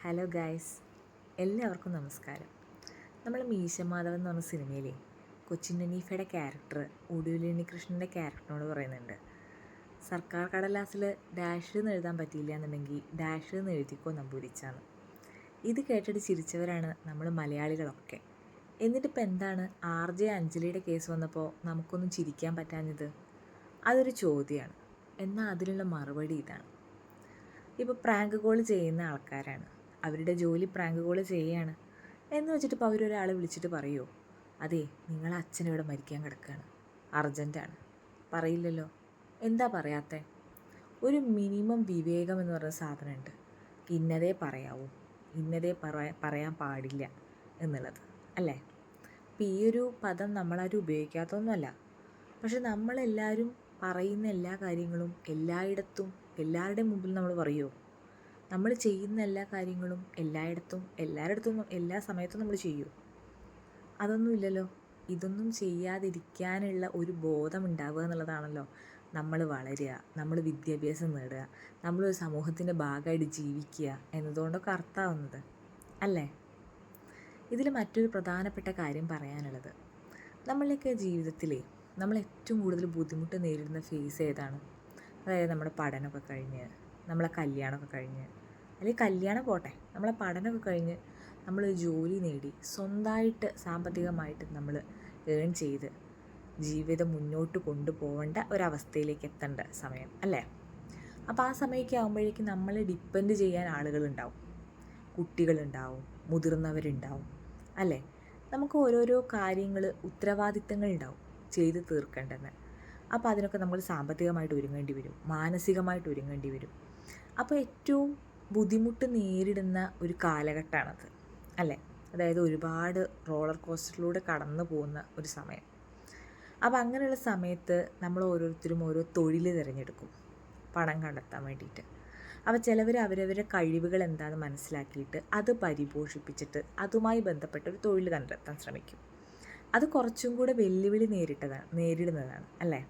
Hello guys, എല്ലാവർക്കും നമസ്കാരം. നമ്മൾ മീശമാധവൻ എന്ന് പറഞ്ഞ സിനിമയിലെ കൊച്ചിൻ ഹനീഫയുടെ ക്യാരക്ടർ ഒടുവിൽ ഉണ്ണികൃഷ്ണൻ്റെ ക്യാരക്ടറിനോട് പറയുന്നുണ്ട്, സർക്കാർ കടലാസിൽ ഡാഷ് എന്ന് എഴുതാൻ പറ്റിയില്ല എന്നുണ്ടെങ്കിൽ ഡാഷ് എന്ന് എഴുതിക്കോ നമ്പൂരിച്ചാന്ന്. ഇത് കേട്ടിട്ട് ചിരിച്ചവരാണ് നമ്മൾ മലയാളികളൊക്കെ. എന്നിട്ടിപ്പോൾ എന്താണ് RJ അഞ്ജലിയുടെ കേസ് വന്നപ്പോൾ നമുക്കൊന്നും ചിരിക്കാൻ പറ്റാഞ്ഞത്? അതൊരു ചോദ്യമാണ്. എന്നാൽ അതിനുള്ള മറുപടി ഇതാണ്. ഇപ്പോൾ പ്രാങ്ക് കോൾ ചെയ്യുന്ന ആൾക്കാരാണ്, അവരുടെ ജോലി പ്രാങ്ക് കോൾ ചെയ്യുകയാണ് എന്ന് വെച്ചിട്ട് ഇപ്പോൾ അവരൊരാളെ വിളിച്ചിട്ട് പറയുമോ, അതെ നിങ്ങളെ അച്ഛനിവിടെ മരിക്കാൻ കിടക്കുകയാണ്, അർജൻറ്റാണ്, പറയില്ലല്ലോ. എന്താ പറയാത്തെ? ഒരു മിനിമം വിവേകം എന്ന് പറയുന്ന സാധനമുണ്ട്. ഇന്നതേ പറയാവൂ, ഇന്നതേ പറയാൻ പാടില്ല എന്നുള്ളത്, അല്ലേ? ഇപ്പം ഈ ഒരു പദം നമ്മളാരും ഉപയോഗിക്കാത്തൊന്നുമല്ല. പക്ഷെ നമ്മളെല്ലാവരും പറയുന്ന എല്ലാ കാര്യങ്ങളും എല്ലായിടത്തും എല്ലാവരുടെയും മുമ്പിൽ നമ്മൾ പറയുമോ? നമ്മൾ ചെയ്യുന്ന എല്ലാ കാര്യങ്ങളും എല്ലായിടത്തും എല്ലാവരുടെ എല്ലാ സമയത്തും നമ്മൾ ചെയ്യുമോ? അതൊന്നുമില്ലല്ലോ. ഇതൊന്നും ചെയ്യാതിരിക്കാനുള്ള ഒരു ബോധം ഉണ്ടാവുക എന്നുള്ളതാണല്ലോ നമ്മൾ വളരുക, നമ്മൾ വിദ്യാഭ്യാസം നേടുക, നമ്മളൊരു സമൂഹത്തിൻ്റെ ഭാഗമായിട്ട് ജീവിക്കുക എന്നതുകൊണ്ടൊക്കെ അർത്ഥമാവുന്നത്, അല്ലേ? ഇതിൽ മറ്റൊരു പ്രധാനപ്പെട്ട കാര്യം പറയാനുള്ളത്, നമ്മളുടെയൊക്കെ ജീവിതത്തിലെ നമ്മൾ ഏറ്റവും കൂടുതൽ ബുദ്ധിമുട്ട് നേരിടുന്ന ഫേസ് ഏതാണ്? അതായത് നമ്മുടെ പഠനമൊക്കെ കഴിഞ്ഞ്, നമ്മളെ കല്യാണമൊക്കെ കഴിഞ്ഞ്, അല്ലെങ്കിൽ കല്യാണം പോട്ടെ, നമ്മളെ പഠനമൊക്കെ കഴിഞ്ഞ് നമ്മൾ ജോലി നേടി സ്വന്തമായിട്ട് സാമ്പത്തികമായിട്ട് നമ്മൾ ഏൺ ചെയ്ത് ജീവിതം മുന്നോട്ട് കൊണ്ടുപോകേണ്ട ഒരവസ്ഥയിലേക്ക് എത്തേണ്ട സമയം, അല്ലേ? അപ്പോൾ ആ സമയമൊക്കെ ആകുമ്പോഴേക്കും നമ്മളെ ഡിപ്പെൻഡ് ചെയ്യാൻ ആളുകളുണ്ടാവും, കുട്ടികളുണ്ടാവും, മുതിർന്നവരുണ്ടാവും, അല്ലേ? നമുക്ക് ഓരോരോ കാര്യങ്ങൾ, ഉത്തരവാദിത്തങ്ങൾ ഉണ്ടാവും ചെയ്ത് തീർക്കേണ്ടെന്ന്. അപ്പോൾ അതിനൊക്കെ നമ്മൾ സാമ്പത്തികമായിട്ട് ഒരുങ്ങേണ്ടി വരും, മാനസികമായിട്ട് ഒരുങ്ങേണ്ടി വരും. അപ്പോൾ ഏറ്റവും ബുദ്ധിമുട്ട് നേരിടുന്ന ഒരു കാലഘട്ടമാണത്, അല്ലേ? അതായത് ഒരുപാട് റോളർ കോസ്റ്ററിലൂടെ കടന്നു പോകുന്ന ഒരു സമയം. അപ്പോൾ അങ്ങനെയുള്ള സമയത്ത് നമ്മൾ ഓരോരുത്തരും ഓരോ തൊഴിൽ തിരഞ്ഞെടുക്കും പണം കണ്ടെത്താൻ വേണ്ടിയിട്ട്. അപ്പോൾ ചിലവർ അവരവരുടെ കഴിവുകൾ എന്താണെന്ന് മനസ്സിലാക്കിയിട്ട് അത് പരിപോഷിപ്പിച്ചിട്ട് അതുമായി ബന്ധപ്പെട്ട ഒരു തൊഴിൽ കണ്ടെത്താൻ ശ്രമിക്കും. അത് കുറച്ചും കൂടെ വെല്ലുവിളി നേരിടുന്നതാണ്, അല്ലേ?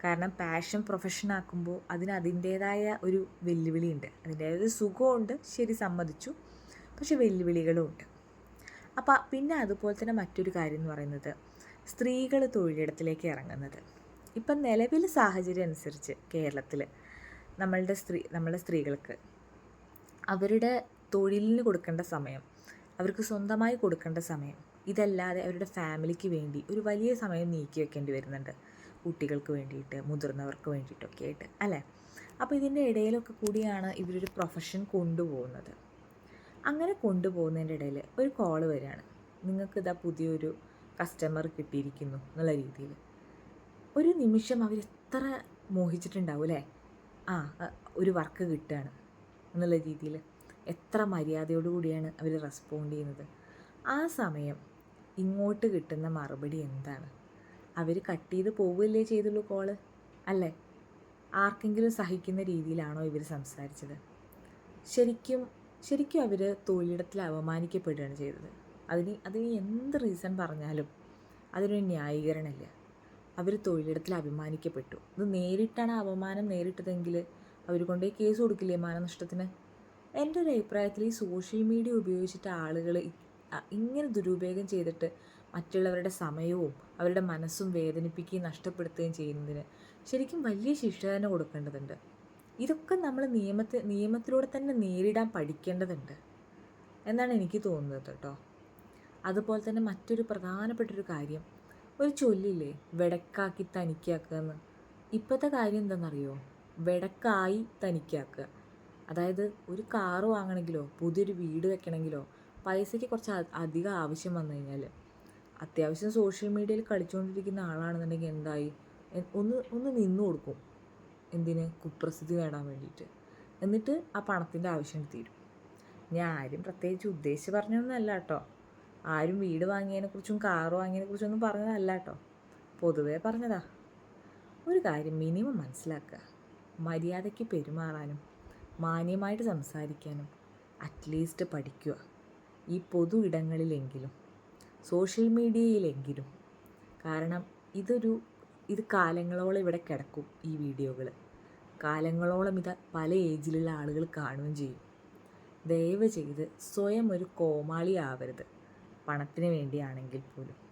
കാരണം പാഷൻ പ്രൊഫഷൻ ആക്കുമ്പോൾ അതിന് അതിൻ്റേതായ ഒരു വെല്ലുവിളിയുണ്ട്, അതിൻ്റേതായ ഒരു സുഖമുണ്ട്, ശരി, സമ്മതിച്ചു. പക്ഷെ വെല്ലുവിളികളും ഉണ്ട്. അപ്പോൾ പിന്നെ അതുപോലെ തന്നെ മറ്റൊരു കാര്യം എന്ന് പറയുന്നത്, സ്ത്രീകൾ തൊഴിലിടത്തിലേക്ക് ഇറങ്ങുന്നത്. ഇപ്പം നിലവിലെ സാഹചര്യം അനുസരിച്ച് കേരളത്തിൽ നമ്മളുടെ സ്ത്രീകൾക്ക് അവരുടെ തൊഴിലിന് കൊടുക്കേണ്ട സമയം, അവർക്ക് സ്വന്തമായി കൊടുക്കേണ്ട സമയം, ഇതല്ലാതെ അവരുടെ ഫാമിലിക്ക് വേണ്ടി ഒരു വലിയ സമയം നീക്കി വെക്കേണ്ടി വരുന്നുണ്ട്, കുട്ടികൾക്ക് വേണ്ടിയിട്ട്, മുതിർന്നവർക്ക് വേണ്ടിയിട്ടൊക്കെ ആയിട്ട്, അല്ലേ? അപ്പോൾ ഇതിൻ്റെ ഇടയിലൊക്കെ കൂടിയാണ് ഇവരൊരു പ്രൊഫഷൻ കൊണ്ടുപോകുന്നത്. അങ്ങനെ കൊണ്ടുപോകുന്നതിൻ്റെ ഇടയിൽ ഒരു കോൾ വരികയാണ്, നിങ്ങൾക്കിതാ പുതിയൊരു കസ്റ്റമർ കിട്ടിയിരിക്കുന്നു എന്നുള്ള രീതിയിൽ. ഒരു നിമിഷം അവരെത്ര മോഹിച്ചിട്ടുണ്ടാവും, അല്ലേ? ഒരു വർക്ക് കിട്ടുകയാണ് എന്നുള്ള രീതിയിൽ എത്ര മര്യാദയോടുകൂടിയാണ് അവർ റെസ്പോണ്ട് ചെയ്യുന്നത്. ആ സമയം ഇങ്ങോട്ട് കിട്ടുന്ന മറുപടി എന്താണ്? അവർ കട്ട് ചെയ്ത് പോവുകയല്ലേ ചെയ്തുള്ളൂ കോള്, അല്ലേ? ആർക്കെങ്കിലും സഹിക്കുന്ന രീതിയിലാണോ ഇവർ സംസാരിച്ചത്? ശരിക്കും അവർ തൊഴിലിടത്തിൽ അവമാനിക്കപ്പെടുകയാണ് ചെയ്തത്. അതിന് എന്ത് റീസൺ പറഞ്ഞാലും അതിനൊരു ന്യായീകരണമില്ല. അവർ തൊഴിലിടത്തിൽ അഭിമാനിക്കപ്പെട്ടു. ഇത് നേരിട്ടാണ് അവമാനം നേരിട്ടതെങ്കിൽ അവർ കൊണ്ടുപോയി കേസ് കൊടുക്കില്ലേ മാനനഷ്ടത്തിന്? എൻ്റെ ഒരു അഭിപ്രായത്തിൽ ഈ സോഷ്യൽ മീഡിയ ഉപയോഗിച്ചിട്ട് ആളുകൾ ഇങ്ങനെ ദുരുപയോഗം ചെയ്തിട്ട് മറ്റുള്ളവരുടെ സമയവും അവരുടെ മനസ്സും വേദനിപ്പിക്കുകയും നഷ്ടപ്പെടുത്തുകയും ചെയ്യുന്നതിന് ശരിക്കും വലിയ ശിക്ഷ തന്നെ കൊടുക്കേണ്ടതുണ്ട്. ഇതൊക്കെ നമ്മൾ നിയമത്തിലൂടെ തന്നെ നേരിടാൻ പഠിക്കേണ്ടതുണ്ട് എന്നാണ് എനിക്ക് തോന്നുന്നത് കേട്ടോ. അതുപോലെ തന്നെ മറ്റൊരു പ്രധാനപ്പെട്ടൊരു കാര്യം, ഒരു ചൊല്ലില്ലേ, വെടക്കാക്കി തനിക്കാക്കുക എന്ന്. ഇപ്പോഴത്തെ കാര്യം എന്താണെന്നറിയോ? വെടക്കായി തനിക്കാക്കുക. അതായത് ഒരു കാറ് വാങ്ങണമെങ്കിലോ പുതിയൊരു വീട് വെക്കണമെങ്കിലോ പൈസയ്ക്ക് കുറച്ച് അധികം ആവശ്യം വന്നു കഴിഞ്ഞാൽ, അത്യാവശ്യം സോഷ്യൽ മീഡിയയിൽ കളിച്ചുകൊണ്ടിരിക്കുന്ന ആളാണെന്നുണ്ടെങ്കിൽ എന്തായി, ഒന്ന് നിന്നു കൊടുക്കും. എന്തിന്? കുപ്രസിദ്ധി നേടാൻ വേണ്ടിയിട്ട്. എന്നിട്ട് ആ പണത്തിൻ്റെ ആവശ്യം തീരും. ഞാൻ ആരും പ്രത്യേകിച്ച് ഉദ്ദേശിച്ച് പറഞ്ഞൊന്നുമല്ല കേട്ടോ, ആരും വീട് വാങ്ങിയതിനെക്കുറിച്ചും കാറ് വാങ്ങിയതിനെക്കുറിച്ചൊന്നും പറഞ്ഞതല്ല കേട്ടോ, പൊതുവേ പറഞ്ഞതാ. ഒരു കാര്യം മിനിമം മനസ്സിലാക്കുക, മര്യാദയ്ക്ക് പെരുമാറാനും മാന്യമായിട്ട് സംസാരിക്കാനും അറ്റ്ലീസ്റ്റ് പഠിക്കുക. ഈ പൊതു ഇടങ്ങളിലെങ്കിലും, സോഷ്യൽ മീഡിയയിലെങ്കിലും. കാരണം ഇത് കാലങ്ങളോളം ഇവിടെ കിടക്കും. ഈ വീഡിയോകൾ കാലങ്ങളോളം ഇത് പല ഏജിലുള്ള ആളുകൾ കാണുകയും ചെയ്യും. ദയവ് ചെയ്ത് സ്വയം ഒരു കോമാളിയാവരുത്, പണത്തിന് വേണ്ടിയാണെങ്കിൽ പോലും.